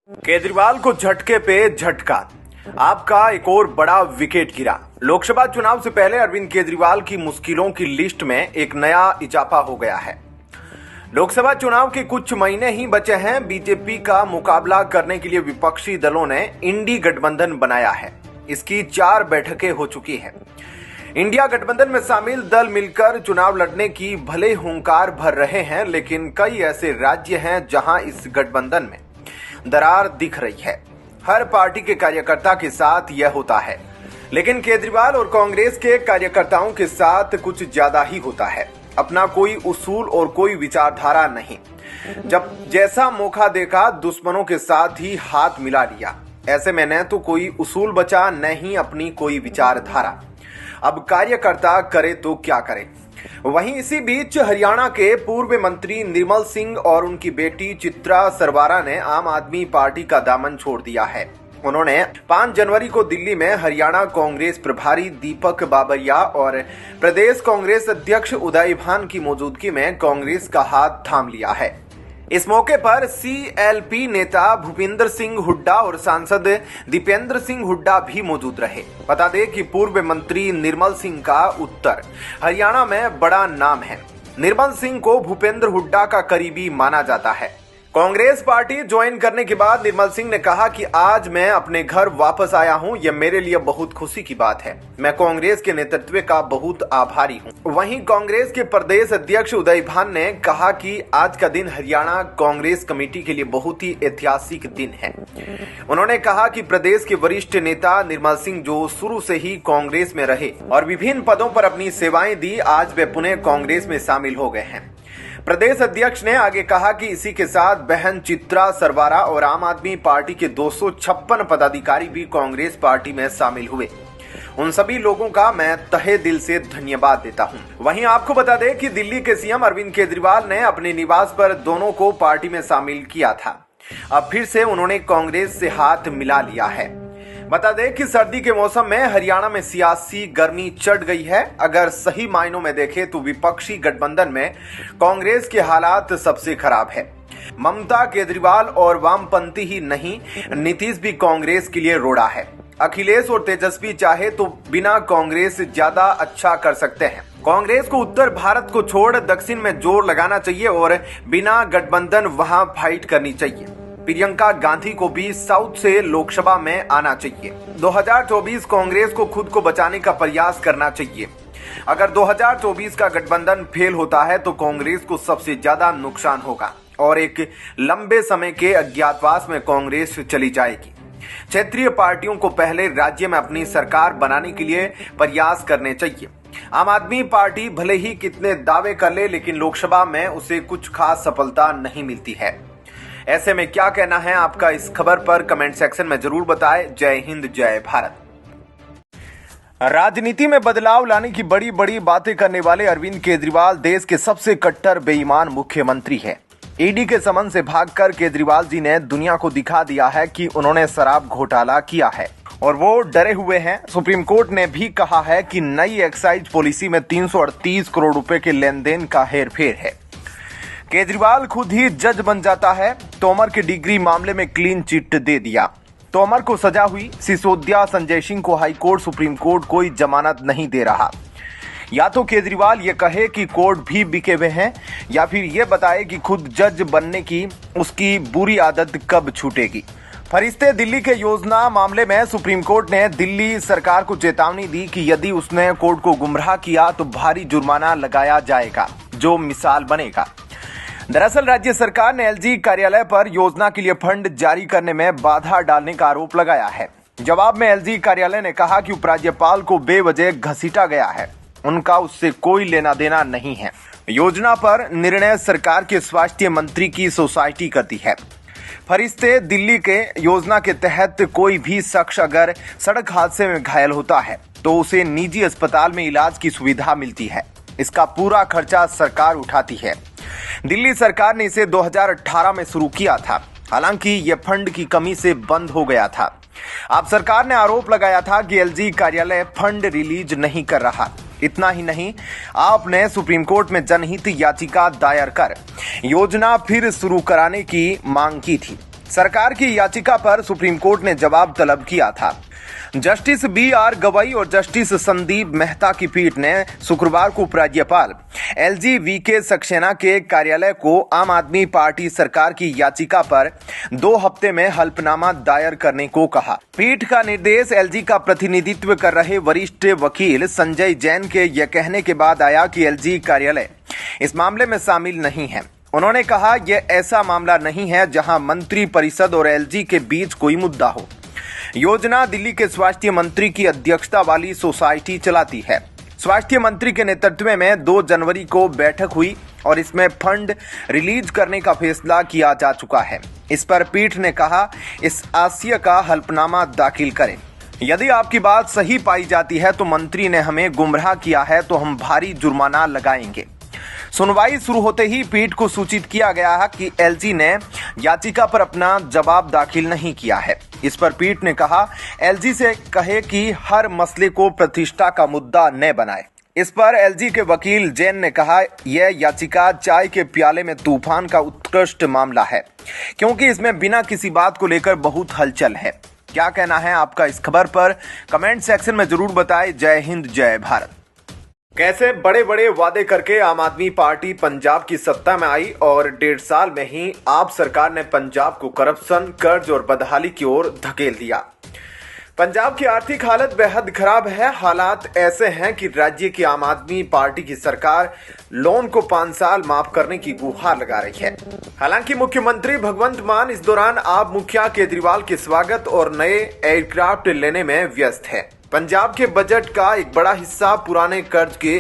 केजरीवाल को झटके पे झटका। आपका एक और बड़ा विकेट गिरा। लोकसभा चुनाव से पहले अरविंद केजरीवाल की मुश्किलों की लिस्ट में एक नया इजाफा हो गया है। लोकसभा चुनाव के कुछ महीने ही बचे हैं। बीजेपी का मुकाबला करने के लिए विपक्षी दलों ने इंडी गठबंधन बनाया है। इसकी 4 बैठकें हो चुकी हैं। इंडिया गठबंधन में शामिल दल मिलकर चुनाव लड़ने की भले हुंकार भर रहे हैं, लेकिन कई ऐसे राज्य हैं जहां इस गठबंधन में दरार दिख रही है। हर पार्टी के कार्यकर्ता के साथ यह होता है, लेकिन केजरीवाल और कांग्रेस के कार्यकर्ताओं के साथ कुछ ज्यादा ही होता है। अपना कोई उसूल और कोई विचारधारा नहीं। जब जैसा मौका देखा दुश्मनों के साथ ही हाथ मिला लिया। ऐसे में न तो कोई उसूल बचा, न ही अपनी कोई विचारधारा। अब कार्यकर्ता करे तो क्या करे। वहीं इसी बीच हरियाणा के पूर्व मंत्री निर्मल सिंह और उनकी बेटी चित्रा सरवारा ने आम आदमी पार्टी का दामन छोड़ दिया है। उन्होंने 5 जनवरी को दिल्ली में हरियाणा कांग्रेस प्रभारी दीपक बाबरिया और प्रदेश कांग्रेस अध्यक्ष उदय भान की मौजूदगी में कांग्रेस का हाथ थाम लिया है। इस मौके पर सीएलपी नेता भूपेंद्र सिंह हुड्डा और सांसद दीपेंद्र सिंह हुड्डा भी मौजूद रहे। बता दें कि पूर्व मंत्री निर्मल सिंह का उत्तर हरियाणा में बड़ा नाम है। निर्मल सिंह को भूपेंद्र हुड्डा का करीबी माना जाता है। कांग्रेस पार्टी ज्वाइन करने के बाद निर्मल सिंह ने कहा कि आज मैं अपने घर वापस आया हूं, यह मेरे लिए बहुत खुशी की बात है। मैं कांग्रेस के नेतृत्व का बहुत आभारी हूं। वहीं कांग्रेस के प्रदेश अध्यक्ष उदय भान ने कहा कि आज का दिन हरियाणा कांग्रेस कमेटी के लिए बहुत ही ऐतिहासिक दिन है। उन्होंने कहा कि प्रदेश के वरिष्ठ नेता निर्मल सिंह, जो शुरू से ही कांग्रेस में रहे और विभिन्न पदों पर अपनी सेवाएं दी, आज वे पुनः कांग्रेस में शामिल हो गए हैं। प्रदेश अध्यक्ष ने आगे कहा कि इसी के साथ बहन चित्रा सरवारा और आम आदमी पार्टी के 256 पदाधिकारी भी कांग्रेस पार्टी में शामिल हुए। उन सभी लोगों का मैं तहे दिल से धन्यवाद देता हूं। वहीं आपको बता दें कि दिल्ली के सीएम अरविंद केजरीवाल ने अपने निवास पर दोनों को पार्टी में शामिल किया था। अब फिर से उन्होंने कांग्रेस से हाथ मिला लिया है। बता दें कि सर्दी के मौसम में हरियाणा में सियासी गर्मी चढ़ गई है। अगर सही मायनों में देखें तो विपक्षी गठबंधन में कांग्रेस के हालात सबसे खराब है। ममता, केजरीवाल और वामपंथी ही नहीं, नीतीश भी कांग्रेस के लिए रोड़ा है। अखिलेश और तेजस्वी चाहे तो बिना कांग्रेस ज्यादा अच्छा कर सकते हैं। कांग्रेस को उत्तर भारत को छोड़ दक्षिण में जोर लगाना चाहिए और बिना गठबंधन वहां फाइट करनी चाहिए। प्रियंका गांधी को भी साउथ से लोकसभा में आना चाहिए। 2024 कांग्रेस को खुद को बचाने का प्रयास करना चाहिए। अगर 2024 का गठबंधन फेल होता है तो कांग्रेस को सबसे ज्यादा नुकसान होगा और एक लंबे समय के अज्ञातवास में कांग्रेस चली जाएगी। क्षेत्रीय पार्टियों को पहले राज्य में अपनी सरकार बनाने के लिए प्रयास करने चाहिए। आम आदमी पार्टी भले ही कितने दावे कर ले, लेकिन लोकसभा में उसे कुछ खास सफलता नहीं मिलती है। ऐसे में क्या कहना है आपका इस खबर पर कमेंट सेक्शन में जरूर बताएं। जय हिंद, जय भारत। राजनीति में बदलाव लाने की बड़ी बड़ी बातें करने वाले अरविंद केजरीवाल देश के सबसे कट्टर बेईमान मुख्यमंत्री हैं। ईडी के समन से भागकर केजरीवाल जी ने दुनिया को दिखा दिया है कि उन्होंने शराब घोटाला किया है और वो डरे हुए हैं। सुप्रीम कोर्ट ने भी कहा है कि नई एक्साइज पॉलिसी में 338 करोड़ रुपए के लेन देन का हेरफेर है। केजरीवाल खुद ही जज बन जाता है। तोमर के डिग्री मामले में क्लीन चिट दे दिया। तोमर को सजा हुई। सिसोदिया, संजय सिंह को हाईकोर्ट, सुप्रीम कोर्ट कोई जमानत नहीं दे रहा। या तो केजरीवाल ये कहे कि कोर्ट भी बिके हुए हैं, या फिर ये बताए कि खुद जज बनने की उसकी बुरी आदत कब छूटेगी। फरिश्ते दिल्ली के योजना मामले में सुप्रीम कोर्ट ने दिल्ली सरकार को चेतावनी दी कि यदि उसने कोर्ट को गुमराह किया तो भारी जुर्माना लगाया जाएगा, जो मिसाल बनेगा। दरअसल राज्य सरकार ने एलजी कार्यालय पर योजना के लिए फंड जारी करने में बाधा डालने का आरोप लगाया है। जवाब में एलजी कार्यालय ने कहा कि उपराज्यपाल को बेवजह घसीटा गया है, उनका उससे कोई लेना देना नहीं है। योजना पर निर्णय सरकार के स्वास्थ्य मंत्री की सोसाइटी करती है। फरिश्ते दिल्ली के योजना के तहत कोई भी शख्स अगर सड़क हादसे में घायल होता है तो उसे निजी अस्पताल में इलाज की सुविधा मिलती है। इसका पूरा खर्चा सरकार उठाती है। दिल्ली सरकार ने इसे 2018 में शुरू किया था, हालांकि यह फंड की कमी से बंद हो गया था। अब सरकार ने आरोप लगाया था कि एलजी कार्यालय फंड रिलीज नहीं कर रहा। इतना ही नहीं, आपने सुप्रीम कोर्ट में जनहित याचिका दायर कर योजना फिर शुरू कराने की मांग की थी। सरकार की याचिका पर सुप्रीम कोर्ट ने जवाब तलब किया था। Justice B R. गवई और जस्टिस संदीप मेहता की पीठ ने शुक्रवार को उपराज्यपाल एलजी वीके सक्सेना के कार्यालय को आम आदमी पार्टी सरकार की याचिका पर 2 हफ्ते में हल्फनामा दायर करने को कहा। पीठ का निर्देश एलजी का प्रतिनिधित्व कर रहे वरिष्ठ वकील संजय जैन के यह कहने के बाद आया कि एलजी कार्यालय इस मामले में शामिल नहीं है। उन्होंने कहा, यह ऐसा मामला नहीं है जहां मंत्री परिषद और एलजी के बीच कोई मुद्दा हो। योजना दिल्ली के स्वास्थ्य मंत्री की अध्यक्षता वाली सोसाइटी चलाती है। स्वास्थ्य मंत्री के नेतृत्व में 2 जनवरी को बैठक हुई और इसमें फंड रिलीज करने का फैसला किया जा चुका है। इस पर पीठ ने कहा, इस आशय का हल्फनामा दाखिल करें। यदि आपकी बात सही पाई जाती है तो मंत्री ने हमें गुमराह किया है तो हम भारी जुर्माना लगाएंगे। सुनवाई शुरू होते ही पीठ को सूचित किया गया है कि एलजी ने याचिका पर अपना जवाब दाखिल नहीं किया है। इस पर पीठ ने कहा, एलजी से कहे कि हर मसले को प्रतिष्ठा का मुद्दा न बनाए। इस पर एलजी के वकील जैन ने कहा, यह याचिका चाय के प्याले में तूफान का उत्कृष्ट मामला है, क्योंकि इसमें बिना किसी बात को लेकर बहुत हलचल है। क्या कहना है आपका इस खबर पर? कमेंट सेक्शन में जरूर बताएं। जय हिंद, जय भारत। कैसे बड़े बड़े वादे करके आम आदमी पार्टी पंजाब की सत्ता में आई और 1.5 साल में ही आप सरकार ने पंजाब को करप्शन, कर्ज और बदहाली की ओर धकेल दिया। पंजाब की आर्थिक हालत बेहद खराब है। हालात ऐसे हैं कि राज्य की आम आदमी पार्टी की सरकार लोन को 5 साल माफ करने की गुहार लगा रही है। हालांकि मुख्यमंत्री भगवंत मान इस दौरान आप मुखिया केजरीवाल के स्वागत और नए एयरक्राफ्ट लेने में व्यस्त है। पंजाब के बजट का एक बड़ा हिस्सा पुराने कर्ज के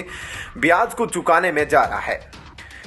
ब्याज को चुकाने में जा रहा है।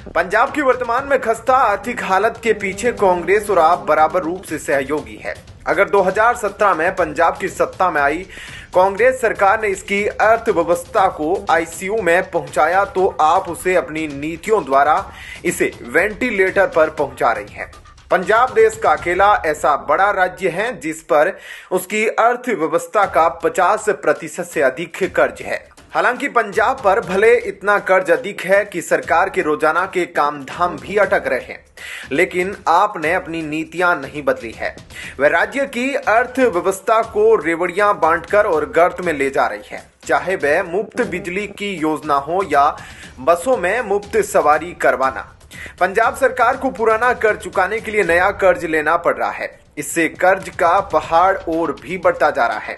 पंजाब की वर्तमान में खस्ता आर्थिक हालत के पीछे कांग्रेस और आप बराबर रूप से सहयोगी है। अगर 2017 में पंजाब की सत्ता में आई कांग्रेस सरकार ने इसकी अर्थव्यवस्था को आईसीयू में पहुंचाया तो आप उसे अपनी नीतियों द्वारा इसे वेंटिलेटर पर पहुंचा रही है। पंजाब देश का अकेला ऐसा बड़ा राज्य है जिस पर उसकी अर्थव्यवस्था का 50% से अधिक कर्ज है। हालांकि पंजाब पर भले इतना कर्ज अधिक है कि सरकार के रोजाना के काम धाम भी अटक रहे हैं, लेकिन आपने अपनी नीतियां नहीं बदली है। वह राज्य की अर्थव्यवस्था को रेवड़ियां बांटकर और गर्त में ले जा रही है, चाहे वह मुफ्त बिजली की योजना हो या बसों में मुफ्त सवारी करवाना। पंजाब सरकार को पुराना कर्ज चुकाने के लिए नया कर्ज लेना पड़ रहा है। इससे कर्ज का पहाड़ और भी बढ़ता जा रहा है।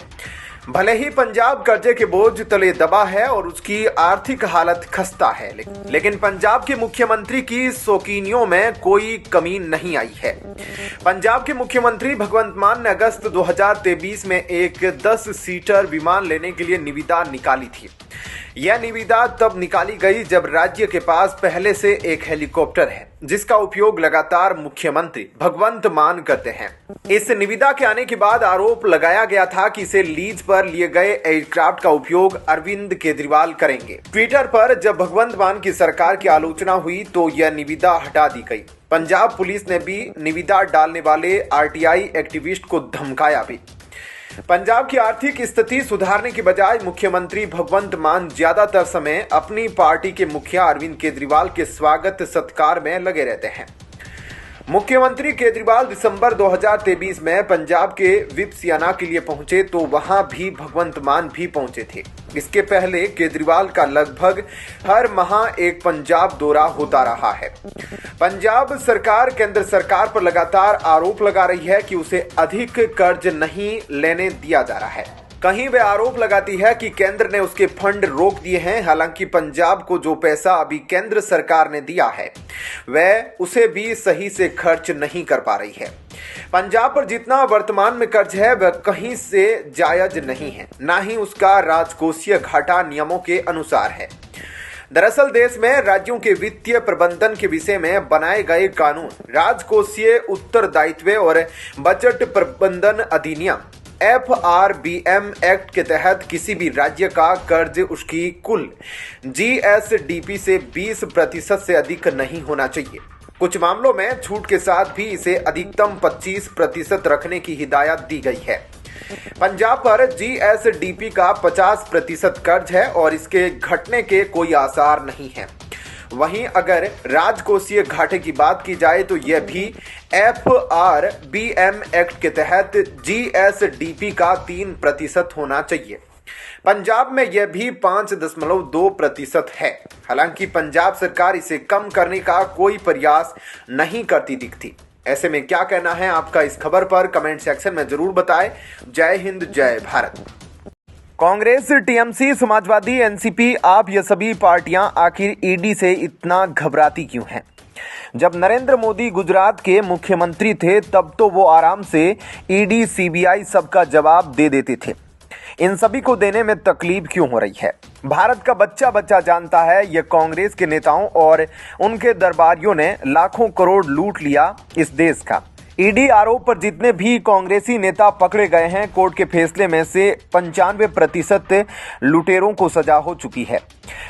भले ही पंजाब कर्जे के बोझ तले दबा है और उसकी आर्थिक हालत खस्ता है, लेकिन पंजाब के मुख्यमंत्री की शौकीनियों में कोई कमी नहीं आई है। पंजाब के मुख्यमंत्री भगवंत मान ने अगस्त 2023 में एक 10 सीटर विमान लेने के लिए निविदा निकाली थी। यह निविदा तब निकाली गई जब राज्य के पास पहले से एक हेलीकॉप्टर है जिसका उपयोग लगातार मुख्यमंत्री भगवंत मान करते हैं। इस निविदा के आने के बाद आरोप लगाया गया था कि इसे लीज पर लिए गए एयरक्राफ्ट का उपयोग अरविंद केजरीवाल करेंगे। ट्विटर पर जब भगवंत मान की सरकार की आलोचना हुई तो यह निविदा हटा दी गई। पंजाब पुलिस ने भी निविदा डालने वाले आरटीआई एक्टिविस्ट को धमकाया भी। पंजाब की आर्थिक स्थिति सुधारने की बजाय मुख्यमंत्री भगवंत मान ज्यादातर समय अपनी पार्टी के मुखिया अरविंद केजरीवाल के स्वागत सत्कार में लगे रहते हैं। मुख्यमंत्री केजरीवाल दिसंबर 2023 में पंजाब के विपसियाना के लिए पहुंचे तो वहां भी भगवंत मान भी पहुंचे थे। इसके पहले केजरीवाल का लगभग हर माह एक पंजाब दौरा होता रहा है। पंजाब सरकार केंद्र सरकार पर लगातार आरोप लगा रही है कि उसे अधिक कर्ज नहीं लेने दिया जा रहा है। कहीं वे आरोप लगाती है कि केंद्र ने उसके फंड रोक दिए हैं। हालांकि पंजाब को जो पैसा अभी केंद्र सरकार ने दिया है वह उसे भी सही से खर्च नहीं कर पा रही है। पंजाब पर जितना वर्तमान में कर्ज है वह कहीं से जायज नहीं है, ना ही उसका राजकोषीय घाटा नियमों के अनुसार है। दरअसल देश में राज्यों के वित्तीय प्रबंधन के विषय में बनाए गए कानून राजकोषीय उत्तरदायित्व और बजट प्रबंधन अधिनियम FRBM एक्ट के तहत किसी भी राज्य का कर्ज उसकी कुल GSDP से 20% से अधिक नहीं होना चाहिए। कुछ मामलों में छूट के साथ भी इसे अधिकतम 25% रखने की हिदायत दी गई है। पंजाब पर GSDP का 50% कर्ज है और इसके घटने के कोई आसार नहीं है। वहीं अगर राजकोषीय घाटे की बात की जाए तो यह भी FRBM एक्ट के तहत GSDP का 3% होना चाहिए। पंजाब में यह भी 5.2% है। हालांकि पंजाब सरकार इसे कम करने का कोई प्रयास नहीं करती दिखती। ऐसे में क्या कहना है आपका इस खबर पर कमेंट सेक्शन में जरूर बताएं। जय हिंद, जय भारत। कांग्रेस, TMC, समाजवादी, NCP, आप ये सभी पार्टियां आखिर ईडी से इतना घबराती क्यों हैं? जब नरेंद्र मोदी गुजरात के मुख्यमंत्री थे तब तो वो आराम से ईडी, CBI सबका जवाब दे देते थे। इन सभी को देने में तकलीफ क्यों हो रही है? भारत का बच्चा बच्चा जानता है ये कांग्रेस के नेताओं और उनके दरबारियों ने लाखों करोड़ लूट लिया इस देश का। ईडी आरोप पर जितने भी कांग्रेसी नेता पकड़े गए हैं, कोर्ट के फैसले में से 95% लुटेरों को सजा हो चुकी है।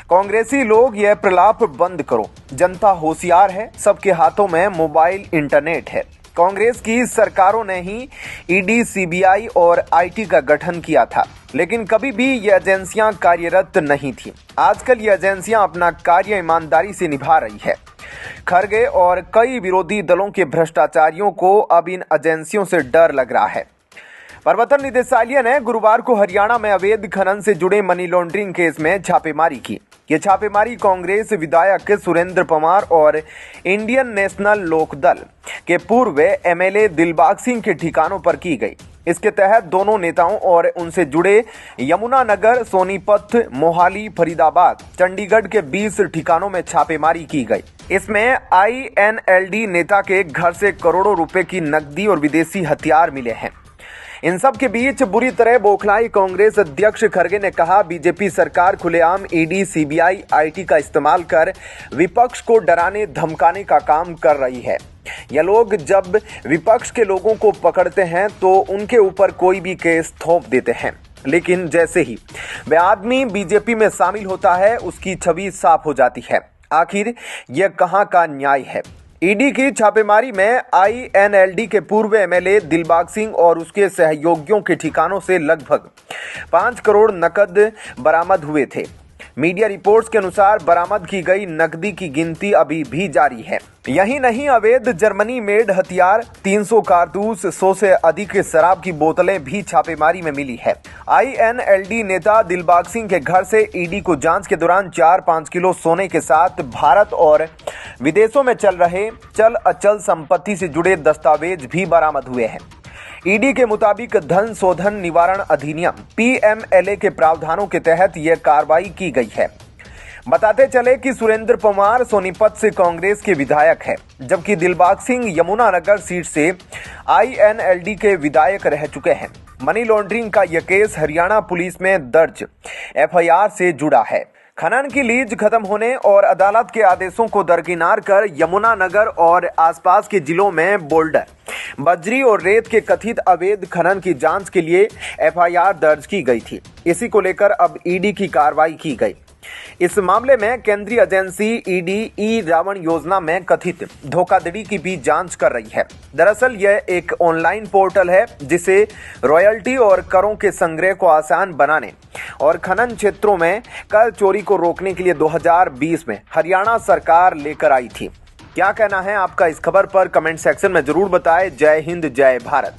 कांग्रेसी लोग यह प्रलाप बंद करो, जनता होशियार है, सबके हाथों में मोबाइल, इंटरनेट है। कांग्रेस की सरकारों ने ही ईडी, CBI और IT का गठन किया था, लेकिन कभी भी ये एजेंसियां कार्यरत नहीं थी। आजकल ये एजेंसियां अपना कार्य ईमानदारी से निभा रही है। खरगे और कई विरोधी दलों के भ्रष्टाचारियों को अब इन एजेंसियों से डर लग रहा है। प्रवर्तन निदेशालय ने गुरुवार को हरियाणा में अवैध खनन से जुड़े मनी लॉन्ड्रिंग केस में छापेमारी की। ये छापेमारी कांग्रेस विधायक सुरेंद्र पवार और इंडियन नेशनल लोकदल के पूर्व MLA दिलबाग सिंह के ठिकानों पर की गई। इसके तहत दोनों नेताओं और उनसे जुड़े यमुनानगर, सोनीपत, मोहाली, फरीदाबाद, चंडीगढ़ के 20 ठिकानों में छापेमारी की गई। इसमें INLD नेता के घर से करोड़ों रुपए की नकदी और विदेशी हथियार मिले हैं। इन सब के बीच बुरी तरह बौखलाई कांग्रेस अध्यक्ष खरगे ने कहा, बीजेपी सरकार खुलेआम ईडी, CBI, IT का इस्तेमाल कर विपक्ष को डराने धमकाने का काम कर रही है। ये लोग जब विपक्ष के लोगों को पकड़ते हैं तो उनके ऊपर कोई भी केस थोप देते हैं, लेकिन जैसे ही वह आदमी बीजेपी में शामिल होता है उसकी छवि साफ हो जाती है। आखिर यह कहां का न्याय है? ईडी की छापेमारी में INLD के पूर्व MLA दिलबाग सिंह और उसके सहयोगियों के ठिकानों से लगभग 5 करोड़ नकद बरामद हुए थे। मीडिया रिपोर्ट्स के अनुसार बरामद की गई नकदी की गिनती अभी भी जारी है। यही नहीं, अवैध जर्मनी मेड हथियार, 300 कारतूस, 100 से अधिक शराब की बोतलें भी छापेमारी में मिली है। INLD नेता दिलबाग सिंह के घर से ईडी को जांच के दौरान 4-5 किलो सोने के साथ भारत और विदेशों में चल रहे चल अचल संपत्ति से जुड़े दस्तावेज भी बरामद हुए हैं। ईडी के मुताबिक धन शोधन निवारण अधिनियम PMLA के प्रावधानों के तहत यह कार्रवाई की गई है। बताते चले कि सुरेंद्र पवार सोनीपत से कांग्रेस के विधायक है, जबकि दिलबाग सिंह यमुनानगर सीट से INLD के विधायक रह चुके हैं। मनी लॉन्ड्रिंग का यह केस हरियाणा पुलिस में दर्ज FIR से जुड़ा है। खनन की लीज खत्म होने और अदालत के आदेशों को दरकिनार कर यमुनानगर और आसपास के जिलों में बोल्डर, बजरी और रेत के कथित अवैध खनन की जांच के लिए FIR दर्ज की गई थी। इसी को लेकर अब ईडी की कार्रवाई की गई। इस मामले में केंद्रीय एजेंसी ईडी ई-रावण योजना में कथित धोखाधड़ी की भी जांच कर रही है। दरअसल यह एक ऑनलाइन पोर्टल है जिसे रॉयल्टी और करों के संग्रह को आसान बनाने और खनन क्षेत्रों में कर चोरी को रोकने के लिए 2020 में हरियाणा सरकार लेकर आई थी। क्या कहना है आपका इस खबर पर कमेंट सेक्शन में जरूर बताएं। जय हिंद, जय भारत।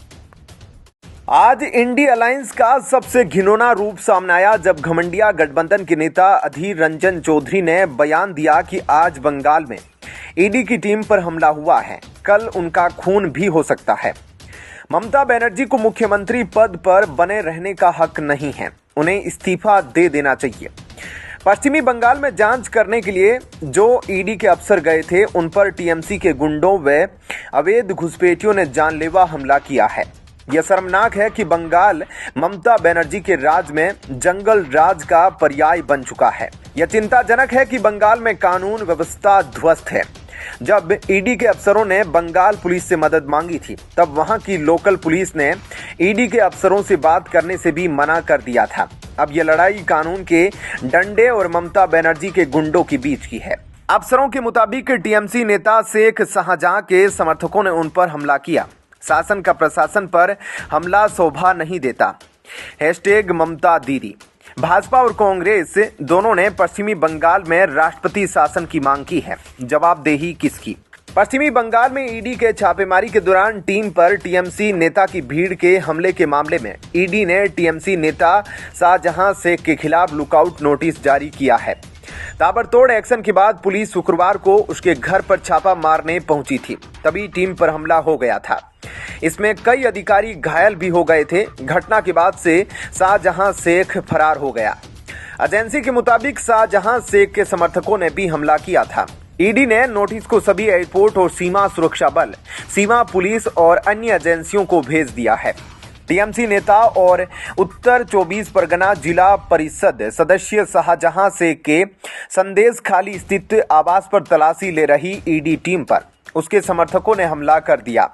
आज इंडी अलायंस का सबसे घिनौना रूप सामने आया जब घमंडिया गठबंधन के नेता अधीर रंजन चौधरी ने बयान दिया कि आज बंगाल में ईडी की टीम पर हमला हुआ है, कल उनका खून भी हो सकता है। ममता बनर्जी को मुख्यमंत्री पद पर बने रहने का हक नहीं है, उन्हें इस्तीफा दे देना चाहिए। पश्चिमी बंगाल में जांच करने के लिए जो ईडी के अफसर गए थे उन पर TMC के गुंडों व अवैध घुसपैठियों ने जानलेवा हमला किया है। यह शर्मनाक है कि बंगाल ममता बनर्जी के राज में जंगल राज का पर्याय बन चुका है। यह चिंताजनक है कि बंगाल में कानून व्यवस्था ध्वस्त है। जब ईडी के अफसरों ने बंगाल पुलिस से मदद मांगी थी तब वहां की लोकल पुलिस ने ईडी के अफसरों से बात करने से भी मना कर दिया था। अब यह लड़ाई कानून के डंडे और ममता बनर्जी के गुंडों के बीच की है। अफसरों के मुताबिक TMC नेता शेख शाहजहां के समर्थकों ने उन पर हमला किया। शासन का प्रशासन पर हमला शोभा नहीं देता। #ममता दीदी। भाजपा और कांग्रेस दोनों ने पश्चिमी बंगाल में राष्ट्रपति शासन की मांग की है। जवाबदेही किसकी? पश्चिमी बंगाल में ईडी के छापेमारी के दौरान टीम पर टीएमसी नेता की भीड़ के हमले के मामले में ईडी ने टीएमसी नेता शाहजहां शेख के खिलाफ लुकआउट नोटिस जारी किया है। ताबड़तोड़ एक्शन के बाद पुलिस शुक्रवार को उसके घर पर छापा मारने पहुंची थी, तभी टीम पर हमला हो गया था। इसमें कई अधिकारी घायल भी हो गए थे। घटना के बाद से शाहजहां शेख फरार हो गया। एजेंसी के मुताबिक शाहजहां शेख के समर्थकों ने भी हमला किया था। ईडी ने नोटिस को सभी एयरपोर्ट और सीमा सुरक्षा बल, सीमा पुलिस और अन्य एजेंसियों को भेज दिया है। टीएमसी नेता और उत्तर 24 परगना जिला परिषद सदस्य शाहजहां शेख के संदेश खाली स्थित आवास पर तलाशी ले रही ईडी टीम पर उसके समर्थकों ने हमला कर दिया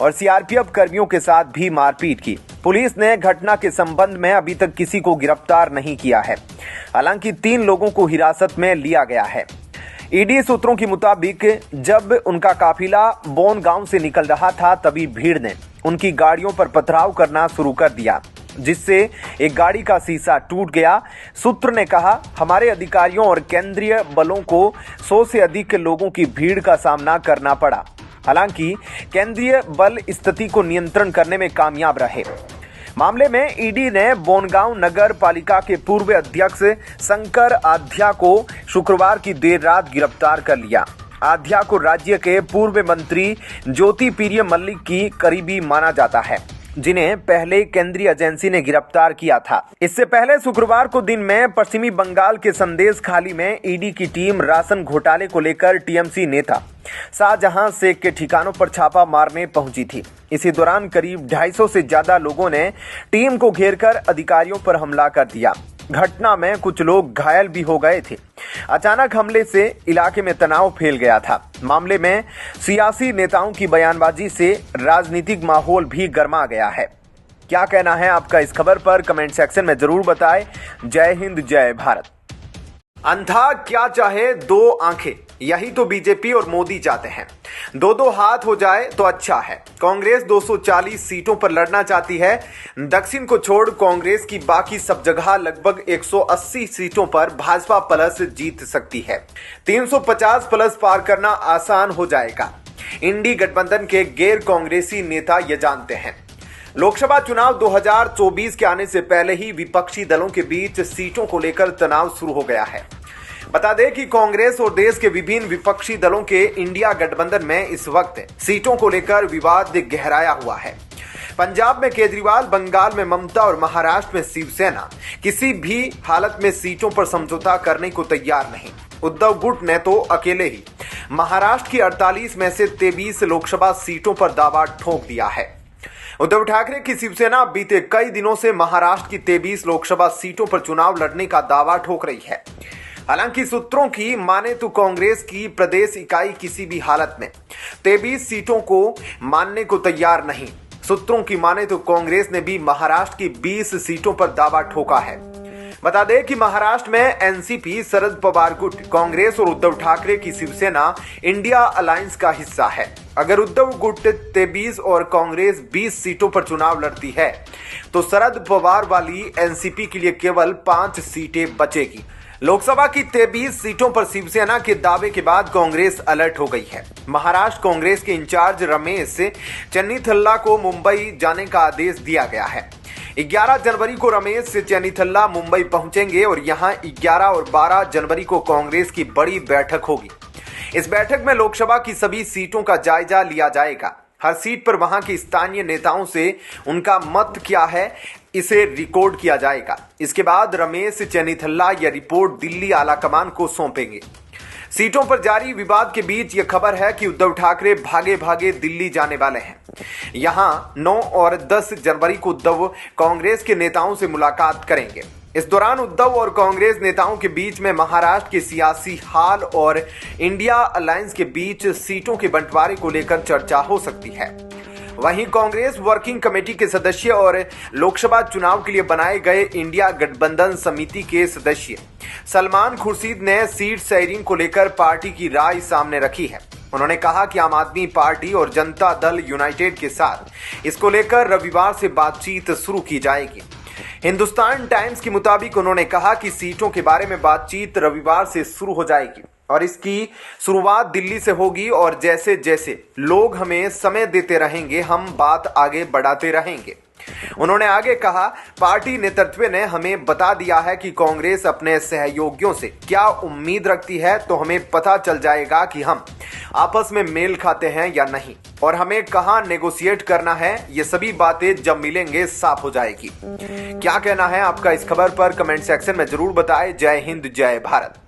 और सीआरपीएफ कर्मियों के साथ भी मारपीट की। पुलिस ने घटना के संबंध में अभी तक किसी को गिरफ्तार नहीं किया है। हालांकि 3 लोगों को हिरासत में लिया गया है। ईडी सूत्रों के मुताबिक जब उनका काफिला बोन गांव से निकल रहा था, तभी भीड़ ने उनकी गाड़ियों पर पथराव करना शुरू कर दिया, जिससे एक गाड़ी का शीशा टूट गया। सूत्र ने कहा, हमारे अधिकारियों और केंद्रीय बलों को 100 से अधिक लोगों की भीड़ का सामना करना पड़ा। हालांकि केंद्रीय बल स्थिति को नियंत्रण करने में कामयाब रहे। मामले में ईडी ने बोनगांव नगर पालिका के पूर्व अध्यक्ष शंकर आध्या को शुक्रवार की देर रात गिरफ्तार कर लिया। आध्या को राज्य के पूर्व मंत्री ज्योतिप्रिय मल्लिक की करीबी माना जाता है, जिन्हें पहले केंद्रीय एजेंसी ने गिरफ्तार किया था। इससे पहले शुक्रवार को दिन में पश्चिमी बंगाल के संदेश खाली में ईडी की टीम राशन घोटाले को लेकर टीएमसी नेता शाहजहां शेख के ठिकानों पर छापा मारने पहुंची थी। इसी दौरान करीब 250 से ज्यादा लोगों ने टीम को घेरकर अधिकारियों पर हमला कर दिया। घटना में कुछ लोग घायल भी हो गए थे। अचानक हमले से इलाके में तनाव फैल गया था। मामले में सियासी नेताओं की बयानबाजी से राजनीतिक माहौल भी गर्मा गया है। क्या कहना है आपका इस खबर पर? कमेंट सेक्शन में जरूर बताएं। जय हिंद, जय भारत। अंधा क्या चाहे दो आंखें, यही तो बीजेपी और मोदी चाहते हैं। 2-2 हाथ हो जाए तो अच्छा है। कांग्रेस 240 सीटों पर लड़ना चाहती है। दक्षिण को छोड़ कांग्रेस की बाकी सब जगह लगभग 180 सीटों पर भाजपा प्लस जीत सकती है। 350 प्लस पार करना आसान हो जाएगा। इंडी गठबंधन के गैर कांग्रेसी नेता ये जानते हैं। लोकसभा चुनाव 2024 के आने से पहले ही विपक्षी दलों के बीच सीटों को लेकर तनाव शुरू हो गया है। बता दें कि कांग्रेस और देश के विभिन्न विपक्षी दलों के इंडिया गठबंधन में इस वक्त सीटों को लेकर विवाद गहराया हुआ है। पंजाब में केजरीवाल, बंगाल में ममता और महाराष्ट्र में शिवसेना किसी भी हालत में सीटों पर समझौता करने को तैयार नहीं। उद्धव गुट ने तो अकेले ही महाराष्ट्र की 48 में से 23 लोकसभा सीटों पर दावा ठोक दिया है। उद्धव ठाकरे की शिवसेना बीते कई दिनों से महाराष्ट्र की 23 लोकसभा सीटों पर चुनाव लड़ने का दावा ठोक रही है। हालांकि सूत्रों की माने तो कांग्रेस की प्रदेश इकाई किसी भी हालत में 23 सीटों को मानने को तैयार नहीं। सूत्रों की माने तो कांग्रेस ने भी महाराष्ट्र की 20 सीटों पर दावा ठोका है। बता दें कि महाराष्ट्र में एनसीपी, शरद पवार गुट, कांग्रेस और उद्धव ठाकरे की शिवसेना इंडिया अलायंस का हिस्सा है। अगर उद्धव गुट 23 और कांग्रेस 20 सीटों पर चुनाव लड़ती है तो शरद पवार वाली एनसीपी के लिए केवल 5 सीटें बचेगी। लोकसभा की 23 सीटों पर शिवसेना के दावे के बाद कांग्रेस अलर्ट हो गई है। महाराष्ट्र कांग्रेस के इंचार्ज रमेश चन्नीथल्ला को मुंबई जाने का आदेश दिया गया है। 11 जनवरी को रमेश चन्नीथल्ला मुंबई पहुंचेंगे और यहां 11 और 12 जनवरी को कांग्रेस की बड़ी बैठक होगी। इस बैठक में लोकसभा की सभी सीटों का जायजा लिया जाएगा। हर सीट पर वहां के स्थानीय नेताओं से उनका मत क्या है, इसे रिकॉर्ड किया जाएगा। इसके बाद रमेश चन्नीथल्ला यह रिपोर्ट दिल्ली आलाकमान को सौंपेंगे। सीटों पर जारी विवाद के बीच यह खबर है कि उद्धव ठाकरे भागे भागे दिल्ली जाने वाले हैं। यहां 9 और 10 जनवरी को उद्धव कांग्रेस के नेताओं से मुलाकात करेंगे। इस दौरान उद्धव और कांग्रेस नेताओं के बीच में महाराष्ट्र के सियासी हाल और इंडिया अलायंस के बीच सीटों के बंटवारे को लेकर चर्चा हो सकती है। वहीं कांग्रेस वर्किंग कमेटी के सदस्य और लोकसभा चुनाव के लिए बनाए गए इंडिया गठबंधन समिति के सदस्य सलमान खुर्शीद ने सीट शेयरिंग को लेकर पार्टी की राय सामने रखी है। उन्होंने कहा कि आम आदमी पार्टी और जनता दल यूनाइटेड के साथ इसको लेकर रविवार से बातचीत शुरू की जाएगी। हिंदुस्तान टाइम्स के मुताबिक उन्होंने कहा कि सीटों के बारे में बातचीत रविवार से शुरू हो जाएगी और इसकी शुरुआत दिल्ली से होगी और जैसे जैसे लोग हमें समय देते रहेंगे हम बात आगे बढ़ाते रहेंगे। उन्होंने आगे कहा, पार्टी नेतृत्व ने हमें बता दिया है कि कांग्रेस अपने सहयोगियों से क्या उम्मीद रखती है, तो हमें पता चल जाएगा कि हम आपस में मेल खाते हैं या नहीं और हमें कहां नेगोशिएट करना है। ये सभी बातें जब मिलेंगे साफ हो जाएगी। क्या कहना है आपका इस खबर पर कमेंट सेक्शन में जरूर बताएं। जय हिंद, जय भारत।